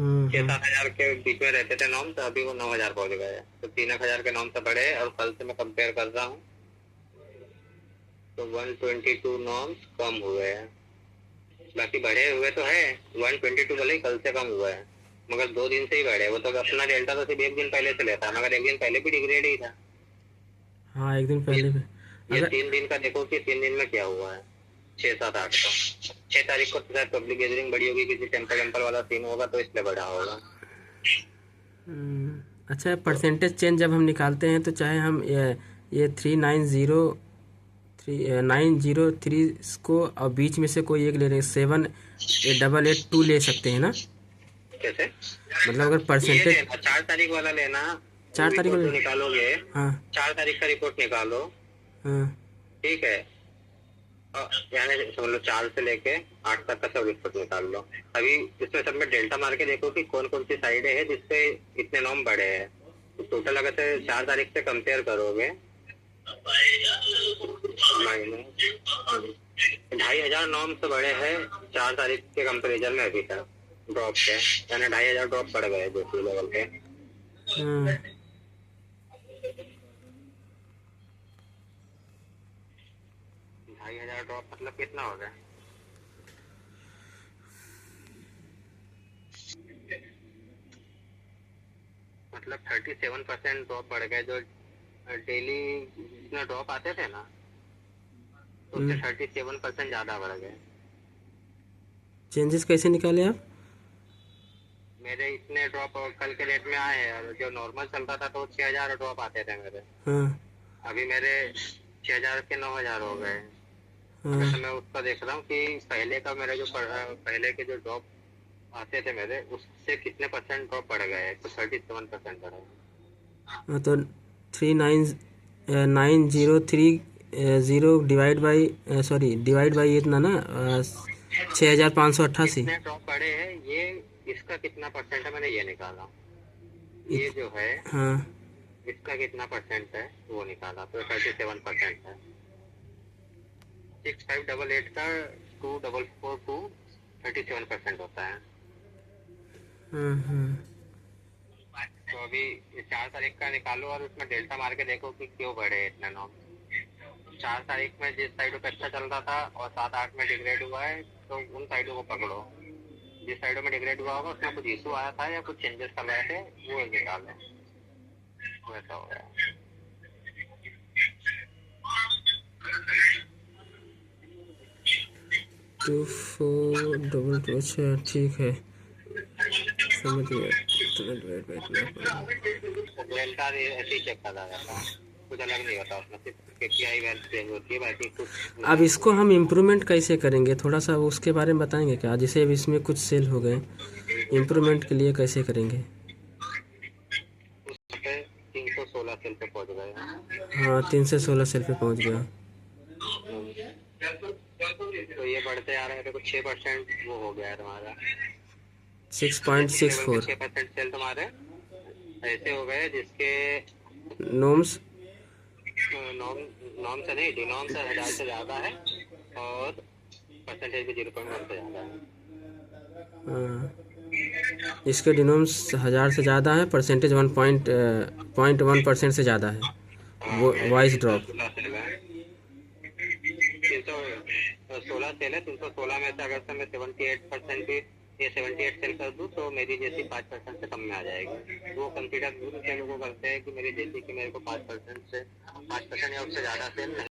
छः सात हजार के बीच में रहते थे नॉर्म्स, अभी वो 9,000 पहुंच गए, तो 3,000 के नॉर्म्स बढ़े। और कल से मैं कंपेयर कर रहा हूँ तो 122 नॉर्म्स कम हुए हैं, बाकी बढ़े हुए तो है। 122 भले ही कल से कम हुआ है, मगर 2 दिन से ही बढ़े। वो तो अपना डेल्टा तो सिर्फ 1 दिन पहले से लेता है, मगर 1 दिन पहले भी डिग्रेड ही था। हाँ, एक दिन ये पहले भी। ये अगर 3 दिन का देखो कि 3 दिन में क्या हुआ है। 6 7 8 को 6 तारीख को तो शायद पब्लिक गैदरिंग बड़ी होगी, किसी टेम्पल वाला सीन होगा तो इसलिए बढ़ा होगा। अच्छा, तो परसेंटेज चेंज जब हम निकालते हैं तो चाहे हम ये 3903 को और बीच में से कोई एक ले लें, 7882 ले सकते हैं ना? कैसे? मतलब अगर ये परसेंटेज लेना 4 तारीख वाला लेना, वो 4 तारीख रिपोर्ट वाले। जो निकालोगे, हाँ। 4 तारीख का रिपोर्ट निकालो। हाँ। ठीक है, यानी समझ लो 4 से लेके 8 तक का सब रिपोर्ट निकाल लो। अभी इसमें सब में डेल्टा मार के देखो कि कौन कौन सी साइड है जिससे इतने नॉर्म बढ़े हैं। तो टोटल अगर से 4 तारीख से कंपेयर करोगे, माइनस 2,500 नॉर्म से बढ़े हैं 4 तारीख के कंपेरिजन में अभी तक ड्रॉप के, यानी 2,500 ड्रॉप बढ़ गए दूसरी लेवल पे। हाँ। 2,500 ड्रॉप मतलब कितना हो गया? मतलब 37% ड्रॉप बढ़ गए। जो डेली जितने ड्रॉप आते थे ना, उससे 37% ज्यादा बढ़ गए। चेंजेस कैसे निकाले आप? मेरे इतने ड्रॉप कल के डेट में आए हैं, और जो नॉर्मल चलता था तो 6,000 ड्रॉप आते थे मेरे। हाँ। अभी मेरे 6,000 के 9,000 हो गए। अगर हाँ। तो मैं उसका देख रहा हूँ कि पहले का मेरा जो पहले के जो ड्रॉप आते थे मेरे, उससे कितने परसेंट ड्रॉप बढ़ गए, तो 37% बढ़े। हाँ, तो 3903 divide by, sorry, divide by इतना ना, 6588। कितने ड्रॉप बढ़े हैं ये, इसका कितना परसेंट है मैंने ये निकाला। ये जो है हाँ। इसका कितना परसेंट है वो निकाला, तो 37% है। 6588 का 2442 37% होता है। हाँ। हाँ। तो अभी 4 तारीख का निकालो और उसमें डेल्टा मार के देखो कि क्यों बढ़े इतना नॉर्म। 4 तारीख में जिस साइडों पे अच्छा चल रहा था और 7 8 में डिग्रेड हुआ है, तो उन साइडों को पकड़ो। जिस साइडों में डिग्रेड हुआ होगा उसमें कुछ इशू आया था या कुछ चेंजेस कर रहे थे, वो निकालो। वैसा हो गया। 2422। अच्छा, ठीक है, समझ गया। इतना डिवाइड बाई इतना पड़ेगा। डेल्टा ऐसे ही चेक करा जाता है, कुछ अलग नहीं होता उसमें, सिर्फ केपीआई वैल्यू चेंज होती है, बाकी कुछ अब नहीं इसको हम इम्प्रूवमेंट कैसे करेंगे, थोड़ा सा उसके बारे में बताएंगे क्या? जैसे अब इसमें कुछ सेल हो गए, इम्प्रूवमेंट के लिए कैसे करेंगे? होता। 316 सेल पे पहुंच गए। हाँ, 3 से 16 सेल पे पहुंच गया। तो ये बढ़ते आ रहे हैं, देखो 6% वो हो गया है तुम्हारा। सिक्स पॉइंट इस सिक्स लेवल पे फोर 6% सेल तुम्हारे ऐसे हो गए जिसके नोम्स। नॉर्म नॉर्म से नहीं, डिनॉर्म से 1,000 से ज्यादा है, और परसेंटेज भी 0.1 से ज्यादा है। इसके डिनोम्स 1000 से ज़्यादा है, परसेंटेज 1.1% से ज़्यादा है। हाँ, वो ऐसे वॉइस ड्रॉप। 316 सेल है। 316 सेल है। 316 में से अगर से मैं 78% भी, ये 78 सेल कर दूं तो मेरी जैसी 5% से कम में आ जाएगी। वो कंसिडर दूसरे लोगों को करते हैं कि मेरी जैसी कि मेरे को 5% से 5% या उससे ज्यादा सेल नहीं